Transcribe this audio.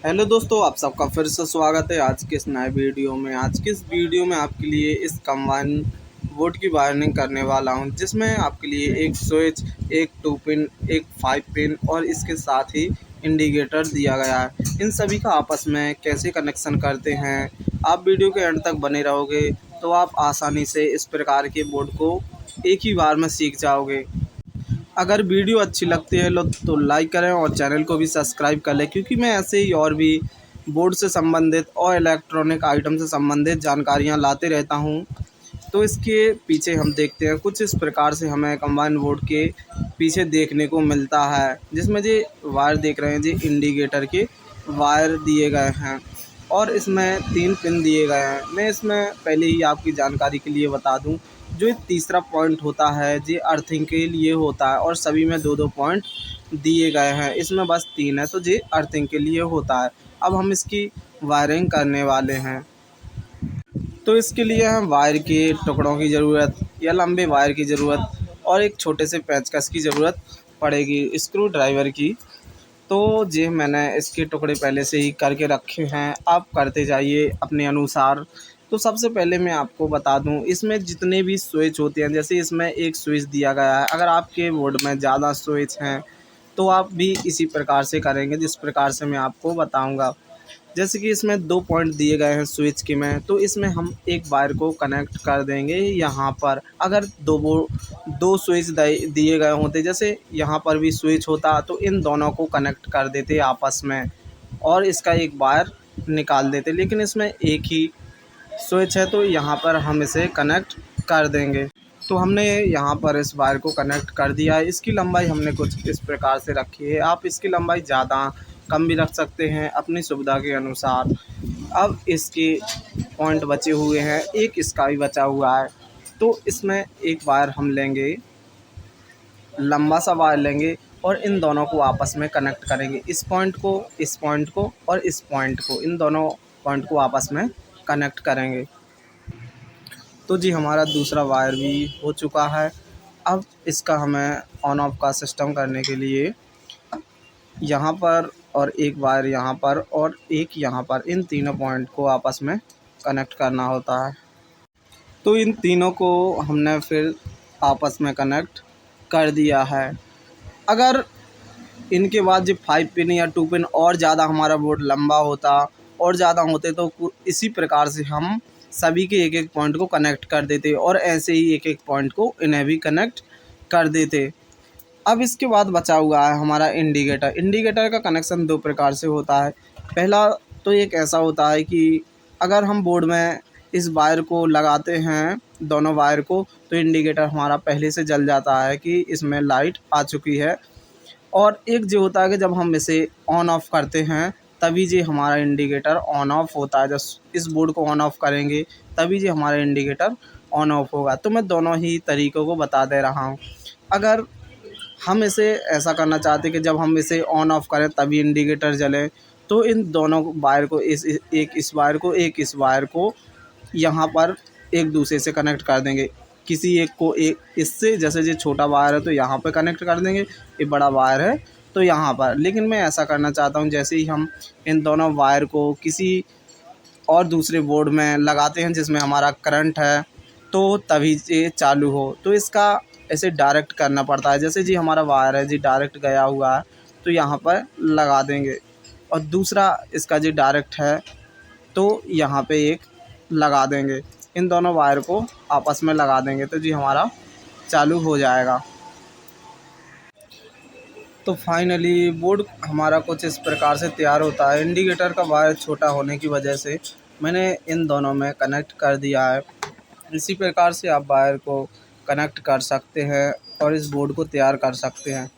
Hello दोस्तों, आप सबका फिर से स्वागत है आज के इस नए वीडियो में। आज की इस वीडियो में आपके लिए इस कंबाइन बोर्ड की वायरिंग करने वाला हूं, जिसमें आपके लिए एक स्विच, एक 2 पिन, एक 5 पिन और इसके साथ ही इंडिकेटर दिया गया है। इन सभी का आपस में कैसे कनेक्शन करते हैं, आप वीडियो के एंड तक बने रहोगे तो आप आसानी से इस प्रकार के बोर्ड को एक ही बार में सीख जाओगे। अगर वीडियो अच्छी लगती है तो लाइक करें और चैनल को भी सब्सक्राइब कर लें, क्योंकि मैं ऐसे ही और भी बोर्ड से संबंधित और इलेक्ट्रॉनिक आइटम से संबंधित जानकारियां लाते रहता हूं। तो इसके पीछे हम देखते हैं कुछ इस प्रकार से हमें कंबाइन बोर्ड के पीछे देखने को मिलता है, जिसमें जी वायर देख रहे हैं, जी इंडिकेटर के वायर दिए गए हैं और इसमें 3 पिन दिए गए हैं। मैं इसमें पहले ही आपकी जानकारी के लिए बता दूं, जो तीसरा पॉइंट होता है जी अर्थिंग के लिए होता है और सभी में 2-2 पॉइंट दिए गए हैं। इसमें बस 3 है तो जी अर्थिंग के लिए होता है। अब हम इसकी वायरिंग करने वाले हैं, तो इसके लिए हम वायर के टुकड़ों की ज़रूरत या लंबे वायर की ज़रूरत और एक छोटे से पेचकस की ज़रूरत पड़ेगी, स्क्रू ड्राइवर की। तो जी मैंने इसके टुकड़े पहले से ही करके रखे हैं, आप करते जाइए अपने अनुसार। तो सबसे पहले मैं आपको बता दूं, इसमें जितने भी स्विच होते हैं, जैसे इसमें एक स्विच दिया गया है, अगर आपके बोर्ड में ज़्यादा स्विच हैं तो आप भी इसी प्रकार से करेंगे जिस प्रकार से मैं आपको बताऊंगा। जैसे कि इसमें 2 पॉइंट दिए गए हैं स्विच के में, तो इसमें हम एक वायर को कनेक्ट कर देंगे यहाँ पर। अगर दो स्विच दिए गए होते, जैसे यहाँ पर भी स्विच होता, तो इन दोनों को कनेक्ट कर देते आपस में और इसका एक वायर निकाल देते, लेकिन इसमें एक ही स्विच है तो यहाँ पर हम इसे कनेक्ट कर देंगे। तो हमने यहाँ पर इस वायर को कनेक्ट कर दिया है। इसकी लंबाई हमने कुछ इस प्रकार से रखी है, आप इसकी लंबाई ज़्यादा कम भी रख सकते हैं अपनी सुविधा के अनुसार। अब इसके पॉइंट बचे हुए हैं, एक इसका भी बचा हुआ है, तो इसमें एक वायर हम लेंगे, लंबा सा वायर लेंगे और इन दोनों को आपस में कनेक्ट करेंगे। इस पॉइंट को, इस पॉइंट को और इस पॉइंट को, इन दोनों पॉइंट को आपस में कनेक्ट करेंगे। तो जी हमारा दूसरा वायर भी हो चुका है। अब इसका हमें ऑन ऑफ का सिस्टम करने के लिए यहाँ पर और एक वायर यहाँ पर और एक यहाँ पर, इन तीनों पॉइंट को आपस में कनेक्ट करना होता है। तो इन तीनों को हमने फिर आपस में कनेक्ट कर दिया है। अगर इनके बाद जो 5 पिन या 2 पिन और ज़्यादा हमारा बोर्ड लंबा होता और ज़्यादा होते तो इसी प्रकार से हम सभी के एक एक पॉइंट को कनेक्ट कर देते और ऐसे ही एक एक पॉइंट को इन्हें भी कनेक्ट कर देते। अब इसके बाद बचा हुआ है हमारा इंडिकेटर। इंडिकेटर का कनेक्शन 2 प्रकार से होता है। पहला तो एक ऐसा होता है कि अगर हम बोर्ड में इस वायर को लगाते हैं, दोनों वायर को, तो इंडिकेटर हमारा पहले से जल जाता है कि इसमें लाइट आ चुकी है। और एक जो होता है कि जब हम इसे ऑन ऑफ़ करते हैं तभी जी हमारा इंडिकेटर ऑन ऑफ़ होता है। जब इस बोर्ड को ऑन ऑफ़ करेंगे तभी जी हमारा इंडिकेटर ऑन ऑफ़ होगा। तो मैं दोनों ही तरीक़ों को बता दे रहा हूँ। अगर हम इसे ऐसा करना चाहते हैं कि जब हम इसे ऑन ऑफ़ करें तभी इंडिकेटर जले, तो इन दोनों वायर को एक इस वायर को, एक इस वायर को यहाँ पर एक दूसरे से कनेक्ट कर देंगे। किसी एक को एक इससे, जैसे ये छोटा वायर है तो यहाँ पे कनेक्ट कर देंगे, ये बड़ा वायर है तो यहाँ पर। लेकिन मैं ऐसा करना चाहता हूँ, जैसे ही हम इन दोनों वायर को किसी और दूसरे बोर्ड में लगाते हैं जिसमें हमारा करंट है, तो तभी ये चालू हो। तो इसका ऐसे डायरेक्ट करना पड़ता है। जैसे जी हमारा वायर है जी डायरेक्ट गया हुआ है तो यहाँ पर लगा देंगे, और दूसरा इसका जी डायरेक्ट है तो यहाँ पे एक लगा देंगे। इन दोनों वायर को आपस में लगा देंगे तो जी हमारा चालू हो जाएगा। तो फाइनली बोर्ड हमारा कुछ इस प्रकार से तैयार होता है। इंडिकेटर का वायर छोटा होने की वजह से मैंने इन दोनों में कनेक्ट कर दिया है। इसी प्रकार से आप वायर को कनेक्ट कर सकते हैं और इस बोर्ड को तैयार कर सकते हैं।